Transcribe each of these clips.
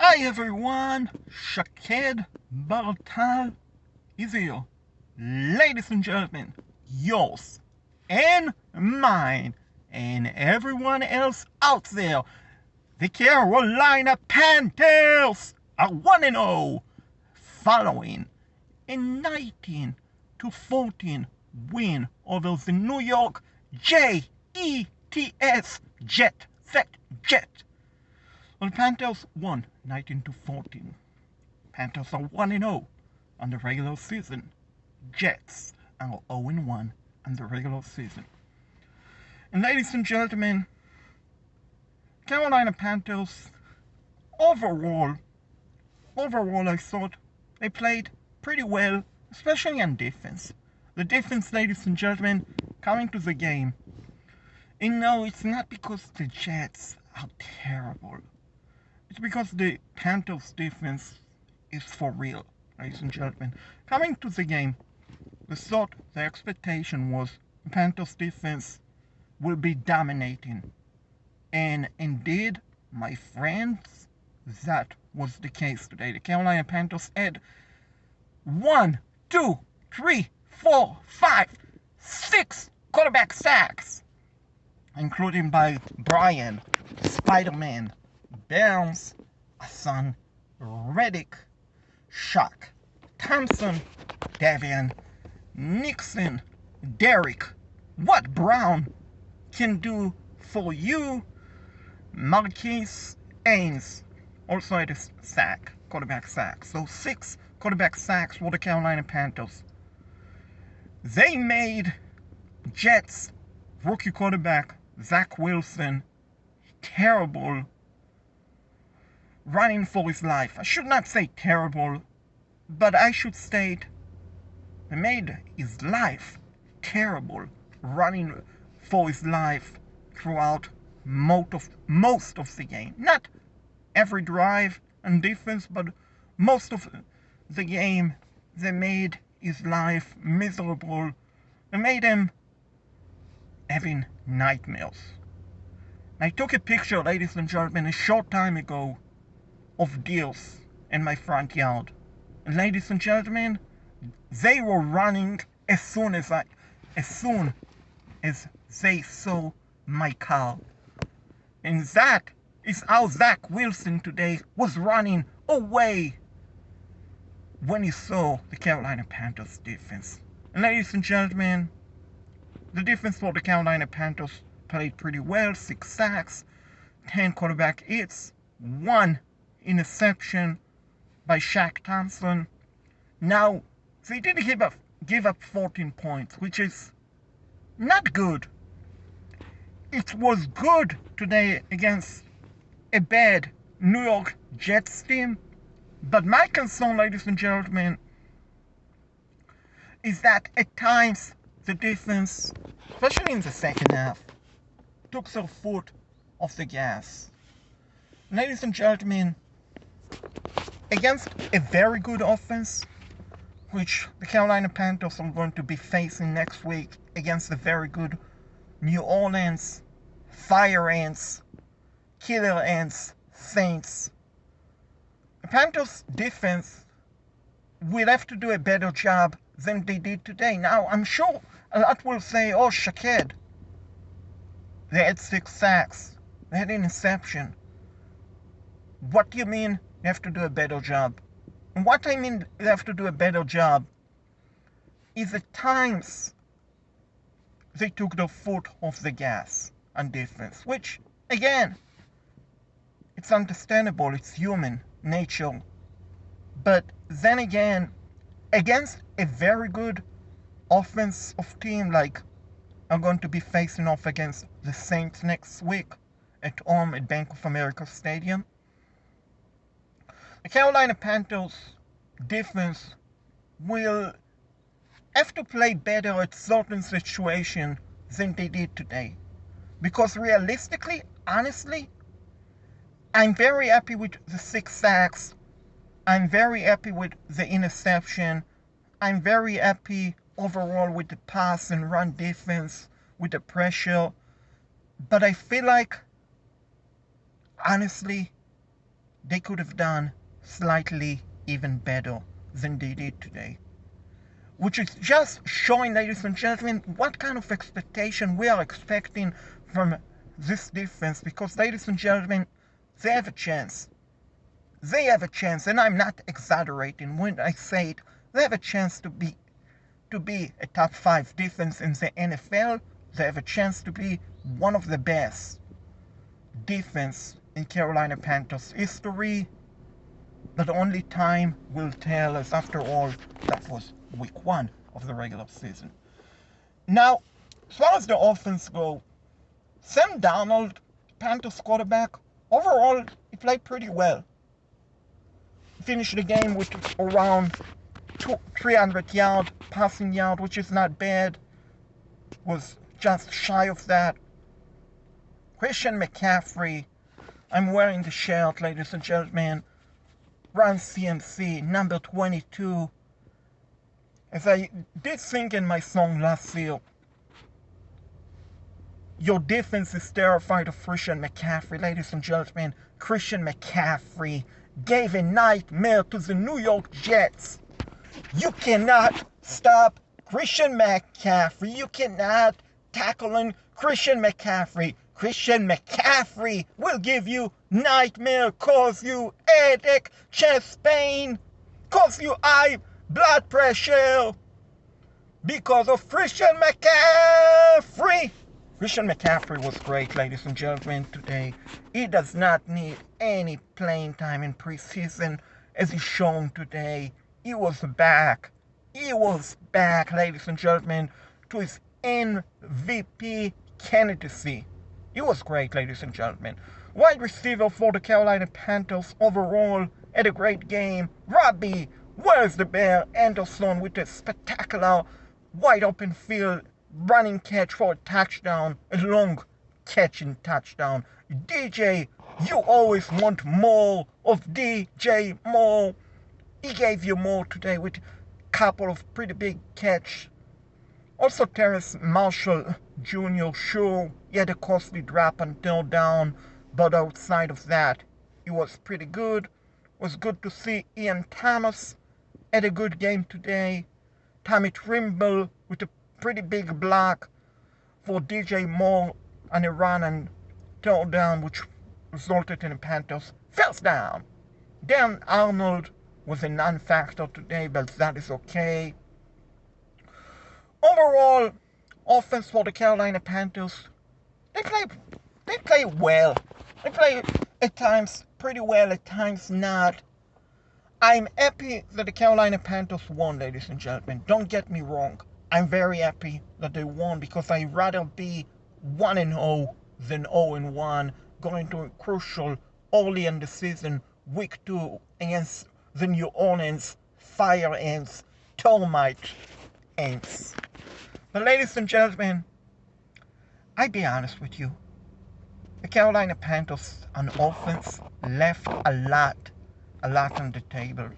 Hi everyone, Shaked Bartal is here. Ladies and gentlemen, yours and mine and everyone else out there, the Carolina Panthers are 1-0 following a 19-14 win over the New York Jets. Jet. Well, Panthers won 19-14. Panthers are 1-0 on the regular season. Jets are 0-1 on the regular season. And ladies and gentlemen, Carolina Panthers, overall, I thought they played pretty well, especially on defense. The defense, ladies and gentlemen, coming to the game. And no, it's not because the Jets are terrible. It's because the Panthers defense is for real, ladies and gentlemen. Coming to the game, the expectation was the Panthers defense will be dominating. And indeed, my friends, that was the case today. The Carolina Panthers had 1, 2, 3, 4, 5, 6 quarterback sacks, including by Brian, Spider-Man, Burns, Hassan, Reddick, Shock, Thompson, Davian, Nixon, Derek, what Brown can do for you, Marquise Haynes also had a quarterback sack. So 6 quarterback sacks for the Carolina Panthers. They made Jets rookie quarterback Zach Wilson terrible running for his life. I should not say terrible, but I should state he made his life terrible running for his life throughout most of the game. Not every drive and defense, but most of the game. They made his life miserable. They made him having nightmares. I took a picture, ladies and gentlemen, a short time ago of deers in my front yard. And ladies and gentlemen, they were running as soon as they saw my car. And that is how Zach Wilson today was running away when he saw the Carolina Panthers defense. And ladies and gentlemen, the defense for the Carolina Panthers played pretty well. 6 sacks, 10 quarterback hits, 1 interception by Shaq Thompson. Now, they did give up 14 points, which is not good. It was good today against a bad New York Jets team. But my concern, ladies and gentlemen, is that at times the defense, especially in the second half, took their foot off the gas. Ladies and gentlemen, against a very good offense, which the Carolina Panthers are going to be facing next week against the very good New Orleans Fire Ants, Killer Ants, Saints, the Panthers defense will have to do a better job than they did today. Now, I'm sure a lot will say, oh, Shaked, they had 6 sacks, they had an interception. What do you mean they have to do a better job? And what I mean they have to do a better job is at times they took their foot off the gas on defense, which, again, it's understandable, it's human nature. But then again, against a very good offensive team like I'm going to be facing off against the Saints next week at home at Bank of America Stadium, the Carolina Panthers defense will have to play better at certain situations than they did today. Because realistically, honestly, I'm very happy with the 6 sacks. I'm very happy with the interception. I'm very happy overall with the pass and run defense, with the pressure. But I feel like, honestly, they could have done slightly even better than they did today. Which is just showing, ladies and gentlemen, what kind of expectation we are expecting from this defense. Because, ladies and gentlemen, they have a chance. They have a chance, and I'm not exaggerating when I say it. They have a chance to be a top 5 defense in the NFL. They have a chance to be one of the best defense in Carolina Panthers history. But only time will tell, as after all, that was week 1 of the regular season. Now, as far as the offense goes, Sam Darnold, Panthers quarterback, overall, he played pretty well. Finished the game with around 300 yards passing yard, which is not bad. Was just shy of that. Christian McCaffrey, I'm wearing the shirt, ladies and gentlemen. Run CMC, number 22. As I did sing in my song last year, your defense is terrified of Christian McCaffrey, ladies and gentlemen. Christian McCaffrey gave a nightmare to the New York Jets. You cannot stop Christian McCaffrey. You cannot tackle Christian McCaffrey. Christian McCaffrey will give you nightmare, cause you headache, chest pain, cause you high blood pressure because of Christian McCaffrey. Christian McCaffrey was great, ladies and gentlemen, today. He does not need any playing time in preseason, as he's shown today. He was back. He was back, ladies and gentlemen, to his MVP candidacy. He was great, ladies and gentlemen. Wide receiver for the Carolina Panthers overall had a great game. Robbie, where's the bear? Anderson with a spectacular wide open field running catch for a touchdown, a long catching touchdown. DJ, you always want more of DJ Moore. He gave you more today with a couple of pretty big catch. Also, Terrace Marshall Jr. Sure, he had a costly drop and third down, but outside of that, he was pretty good. It was good to see Ian Thomas had a good game today. Tommy Trimble with a pretty big block for DJ Moore on a run and third down, which resulted in the Panthers first down. Dan Arnold was a non-factor today, but that is okay. Overall, offense for the Carolina Panthers, they play well. They play at times pretty well, at times not. I'm happy that the Carolina Panthers won, ladies and gentlemen. Don't get me wrong. I'm very happy that they won because I'd rather be 1-0 than 0-1 going to a crucial early in the season, week 2 against the New Orleans Fire Ants, Termite Ants. But ladies and gentlemen, I'll be honest with you. The Carolina Panthers on offense left a lot on the table.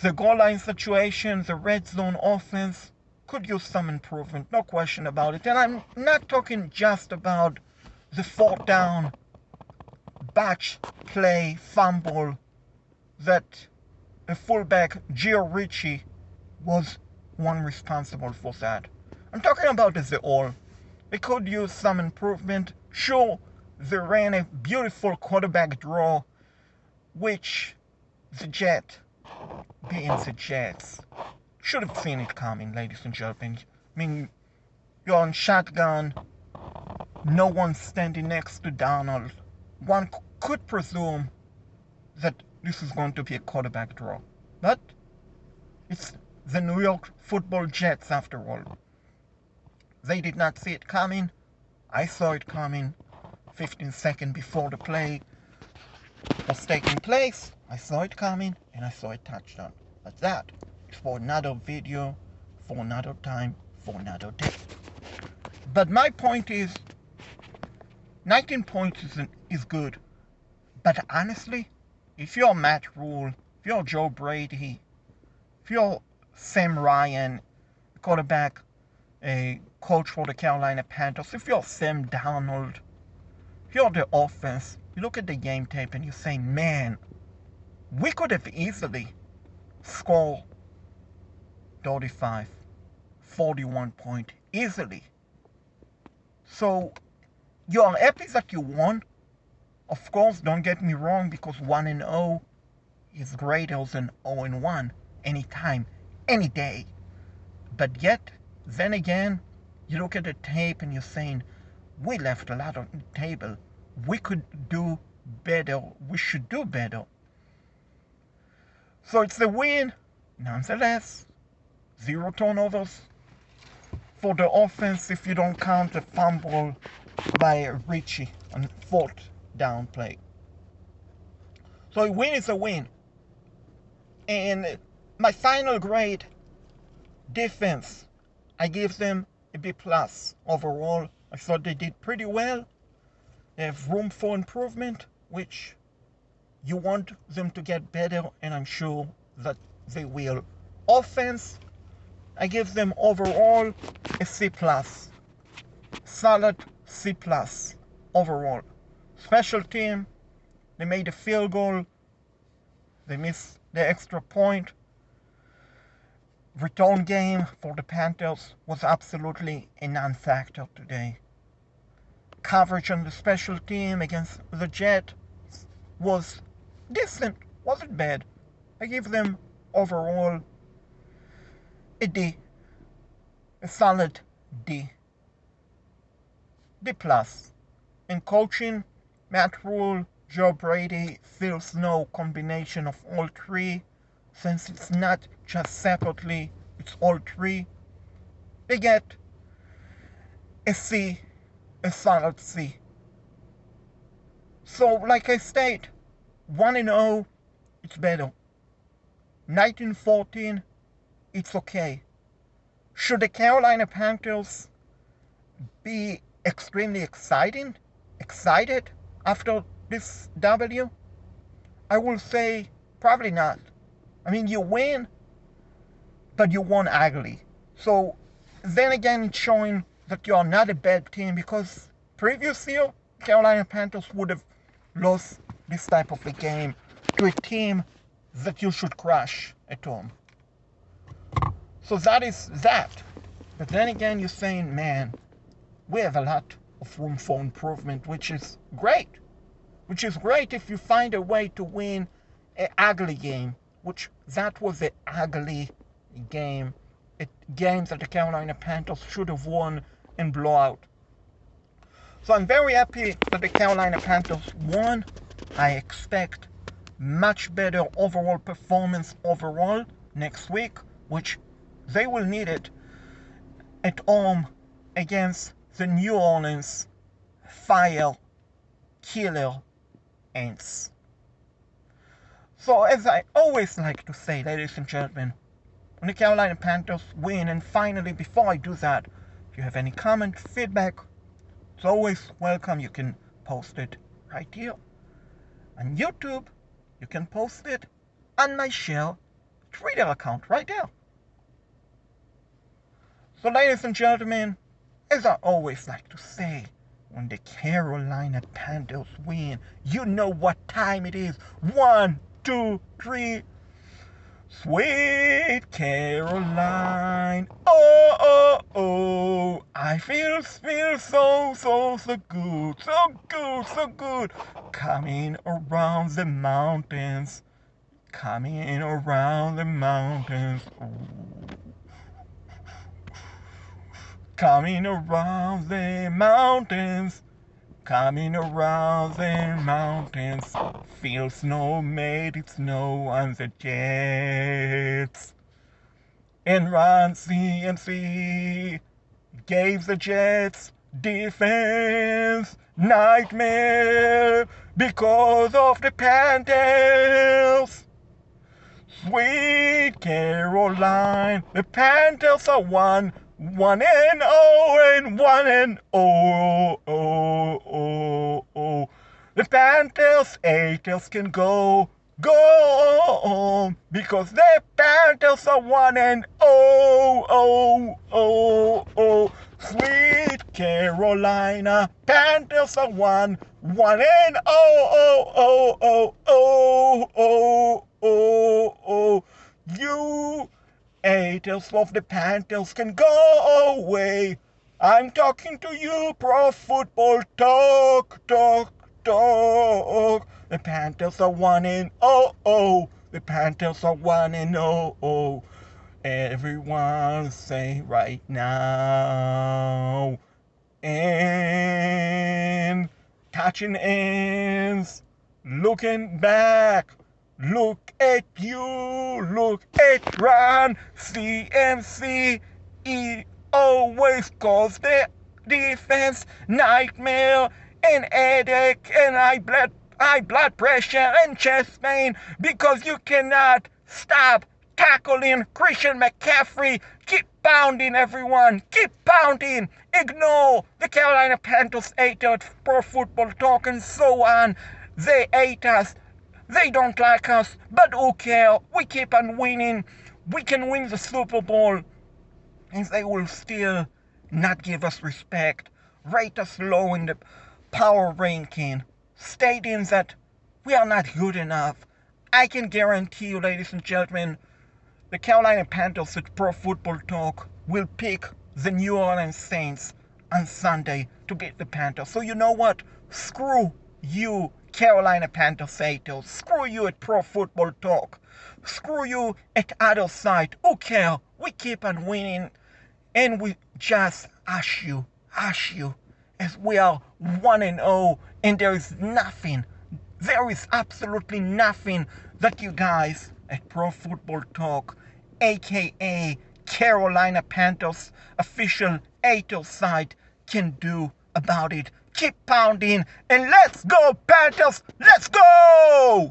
The goal line situation, the red zone offense could use some improvement, no question about it. And I'm not talking just about the fourth down batch play fumble that the fullback Gio Ricci was one responsible for that. I'm talking about as a whole. They could use some improvement. Sure, they ran a beautiful quarterback draw, which the Jet, being the Jets, should have seen it coming, ladies and gentlemen. I mean, you're on shotgun, no one standing next to Donald. One could presume that this is going to be a quarterback draw. But it's the New York Football Jets after all. They did not see it coming. I saw it coming 15 seconds before the play was taking place. I saw it coming and I saw a touchdown. But that is for another video, for another time, for another day. But my point is, 19 points is good. But honestly, if you're Matt Rule, if you're Joe Brady, if you're Sam Ryan, quarterback, a coach for the Carolina Panthers, if you're Sam Darnold, if you're the offense, You look at the game tape and you say, man, we could have easily scored 35, 41 point easily. So you are happy that you won. Of course, don't get me wrong, because 1-0 is greater than 0-1 anytime, any day. But yet, then again, you look at the tape and you're saying, we left a lot on the table. We could do better. We should do better. So it's a win, nonetheless. 0 turnovers for the offense if you don't count the fumble by Richie on 4th down play. So a win is a win. And my final grade, defense, I give them a B+ overall. I thought they did pretty well. They have room for improvement, which you want them to get better, and I'm sure that they will. Offense, I give them overall a C+. Solid C+ overall. Special team, they made a field goal. They missed the extra point. Return game for the Panthers was absolutely a non-factor today. Coverage on the special team against the Jets was decent, wasn't bad. I give them overall a D, a solid D. D+. In coaching, Matt Rule, Joe Brady, Phil Snow, combination of all three, since it's not just separately, it's all three, they get a C, a solid C. So, like I state, 1-0, it's better. 19-14, it's okay. Should the Carolina Panthers be extremely excited after this W? I will say probably not. I mean, you win, but you won ugly. So then again, it's showing that you are not a bad team, because previous year, Carolina Panthers would have lost this type of a game to a team that you should crush at home. So that is that. But then again, you're saying, man, we have a lot of room for improvement, which is great. Which is great if you find a way to win an ugly game, which that was an ugly game. A game that the Carolina Panthers should have won in blowout. So I'm very happy that the Carolina Panthers won. I expect much better overall performance overall next week, which they will need it at home against the New Orleans Fire Killer Ants. So as I always like to say, ladies and gentlemen, when the Carolina Panthers win, and finally, before I do that, if you have any comment, feedback, it's always welcome. You can post it right here on YouTube. You can post it on my Share Twitter account right there. So ladies and gentlemen, as I always like to say, when the Carolina Panthers win, you know what time it is. 1, 2, 3. Sweet Caroline, oh, oh, oh, I feel so good, so good, coming around the mountains, coming around the mountains, coming around the mountains, coming around the mountains. Feel snow, made it snow on the Jets. And Ron CMC gave the Jets defense nightmare because of the Panthers. Sweet Caroline, the Panthers are 1-0 and 1-0. The Panthers haters can go home, because the Panthers are 1-0. Sweet Carolina Panthers are one and oh. You haters of the Panthers can go away. I'm talking to you, Pro Football Talk. The Panthers are one and oh. The Panthers are one and oh. Everyone say right now. And catching ends, looking back. Look at you, look at Ron. CMC, he always calls the defense nightmare and headache and high blood pressure and chest pain because you cannot stop tackling Christian McCaffrey. Keep pounding, everyone. Keep pounding. Ignore the Carolina Panthers haters, Pro Football Talk, and so on. They hate us. They don't like us, but who cares? We keep on winning. We can win the Super Bowl, and they will still not give us respect, rate us low in the power ranking, stating that we are not good enough. I can guarantee you, ladies and gentlemen, the Carolina Panthers at Pro Football Talk will pick the New Orleans Saints on Sunday to beat the Panthers. So you know what? Screw you, Carolina Panthers haters. Screw you at Pro Football Talk. Screw you at other side. Who cares? We keep on winning, and we just ask you, as we are 1-0, and there is absolutely nothing that you guys at Pro Football Talk, aka Carolina Panthers official hater side, can do about it. Keep pounding, and let's go Panthers, let's go!